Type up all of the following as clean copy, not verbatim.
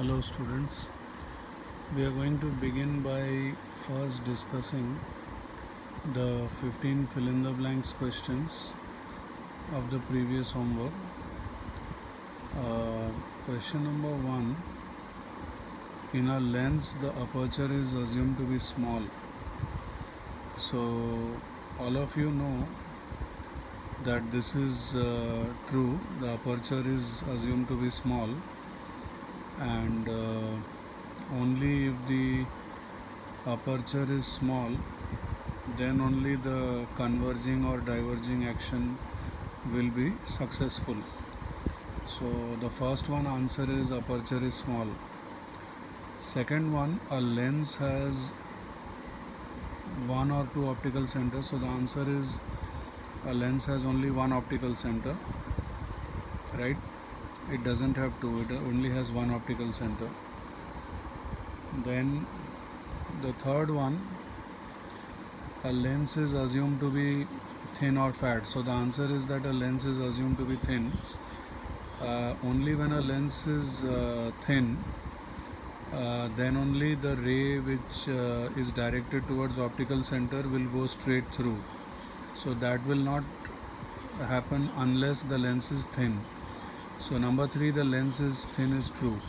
Hello students, we are going to begin by first discussing the 15 fill in the blanks questions of the previous homework. Question number 1, in a lens the aperture is assumed to be small. So all of you know that this is true, the aperture is assumed to be small, and only if the aperture is small, then only the converging or diverging action will be successful. So the first one answer is aperture is small. Second one, a lens has one or two optical centers. So the answer is a lens has only one optical center, right? It doesn't have two, it only has one optical center. Then the third one, a lens is assumed to be thin or fat. So the answer is that a lens is assumed to be thin. Only when a lens is thin, then only the ray which is directed towards optical center will go straight through. So that will not happen unless the lens is thin. So number 3, the lens is thin is true.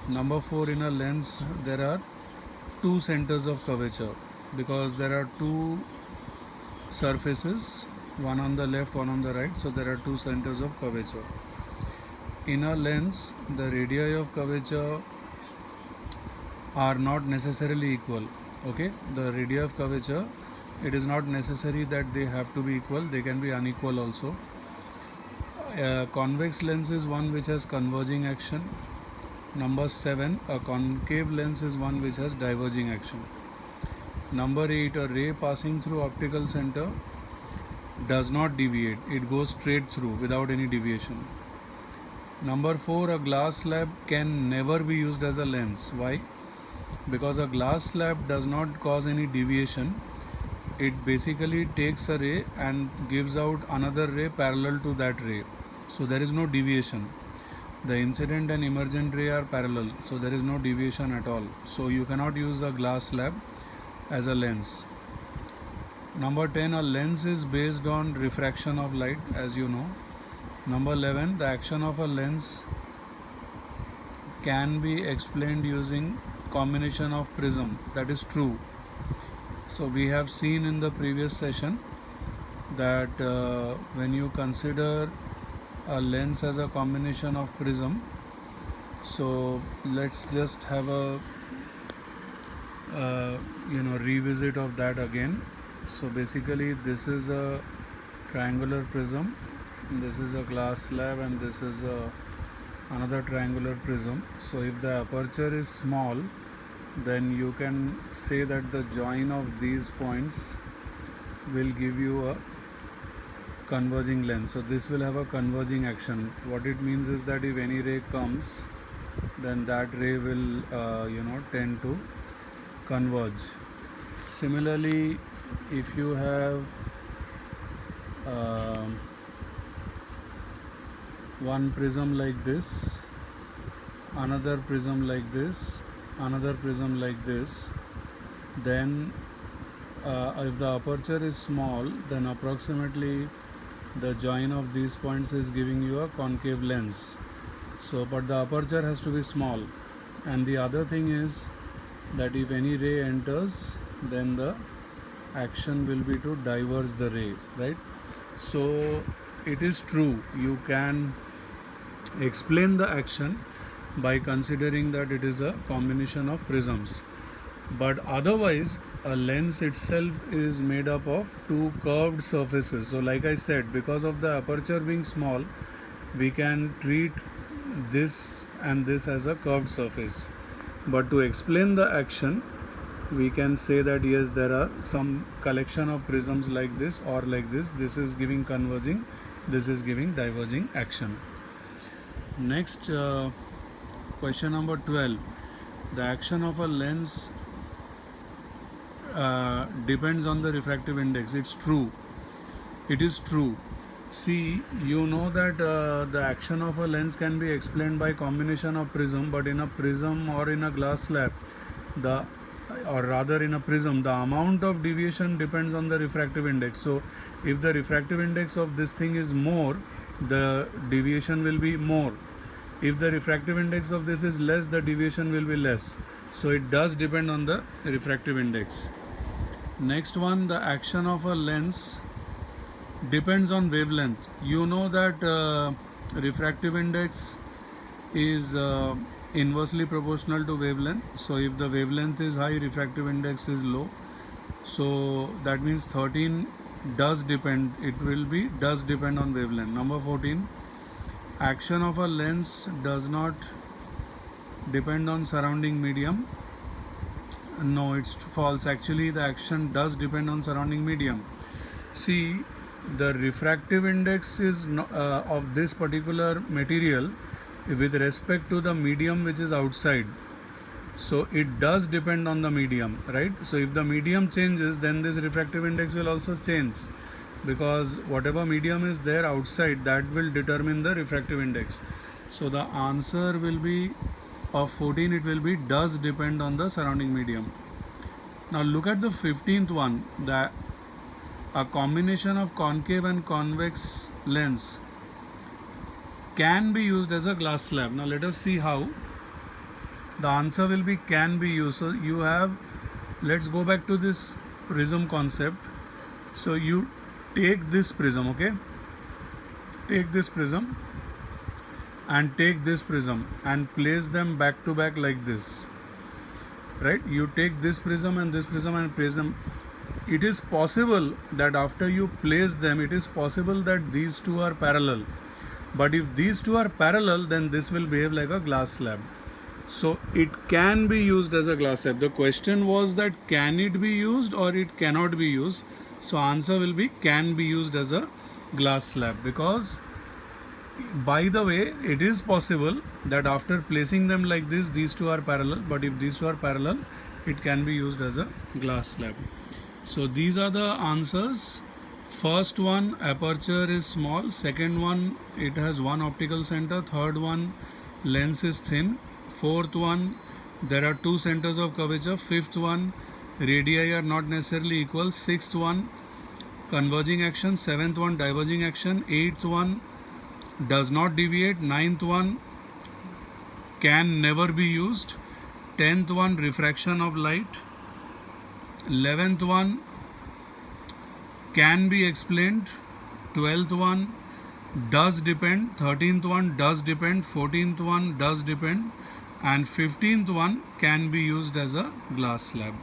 Number 4, in a lens there are two centers of curvature because there are two surfaces, one on the left, one on the right, so there are two centers of curvature. In a lens, the radii of curvature are not necessarily equal. Okay, the radii of curvature, it is not necessary that they have to be equal, they can be unequal also. A convex lens is one which has converging action. Number 7, a concave lens is one which has diverging action. Number 8, a ray passing through optical center does not deviate, it goes straight through without any deviation. Number 4, a glass slab can never be used as a lens. Why? Because a glass slab does not cause any deviation. It basically takes a ray and gives out another ray parallel to that ray. So there is no deviation. The incident and emergent ray are parallel, so there is no deviation at all. So you cannot use a glass slab as a lens. Number 10, a lens is based on refraction of light, as you know. Number 11, the action of a lens can be explained using combination of prism. That is true. So we have seen in the previous session that when you consider a lens as a combination of prism, so let's just have a revisit of that again. So basically this is a triangular prism, this is a glass slab, and this is another triangular prism. So if the aperture is small, then you can say that the join of these points will give you a converging lens. So this will have a converging action. What it means is that if any ray comes, then that ray will tend to converge. Similarly, if you have one prism like this, another prism like this, another prism like this, then if the aperture is small, then approximately the join of these points is giving you a concave lens. So but the aperture has to be small. And the other thing is that if any ray enters, then the action will be to diverge the ray, right? So it is true, you can explain the action by considering that it is a combination of prisms, but otherwise a lens itself is made up of two curved surfaces. So like I said, because of the aperture being small, we can treat this and this as a curved surface, but to explain the action we can say that yes, there are some collection of prisms like this or like this. This is giving converging, this is giving diverging action. Next, question number 12, the action of a lens depends on the refractive index. It's true, it is true, See, you know that the action of a lens can be explained by combination of prism, but in a prism or in a glass slab, the or rather in a prism, the amount of deviation depends on the refractive index. So if the refractive index of this thing is more, the deviation will be more. If the refractive index of this is less, the deviation will be less. So it does depend on the refractive index. Next one, the action of a lens depends on wavelength. You know that refractive index is inversely proportional to wavelength. So if the wavelength is high, refractive index is low. So that means 13 does depend, does depend on wavelength. Number 14, action of a lens does not depend on surrounding medium. No, it's false. Actually, the action does depend on surrounding medium. See, the refractive index is of this particular material with respect to the medium which is outside. So it does depend on the medium, right? So if the medium changes, then this refractive index will also change, because whatever medium is there outside, that will determine the refractive index. So the answer will be of 14, it will be does depend on the surrounding medium. Now look at the 15th one, that a combination of concave and convex lens can be used as a glass slab. Now let us see how. The answer will be can be used. So you have, let's go back to this prism concept. So you take this prism, okay? Take this prism and take this prism and place them back to back like this, right? You take this prism and place them. It is possible that after you place them, it is possible that these two are parallel. But if these two are parallel, then this will behave like a glass slab. So it can be used as a glass slab. The question was that can it be used or it cannot be used. So answer will be can be used as a glass slab, because by the way, it is possible that after placing them like this, these two are parallel, but if these two are parallel, it can be used as a glass slab. So these are the answers. First one, aperture is small. Second one, it has one optical center. Third one, lens is thin. Fourth one, there are two centers of curvature. Fifth one, radii are not necessarily equal. Sixth one, converging action. Seventh one, diverging action. Eighth one, does not deviate. Ninth one, can never be used. 10th one, refraction of light. 11th one, can be explained. 12th one, does depend. 13th one, does depend. 14th one, does depend. And 15th one, can be used as a glass slab.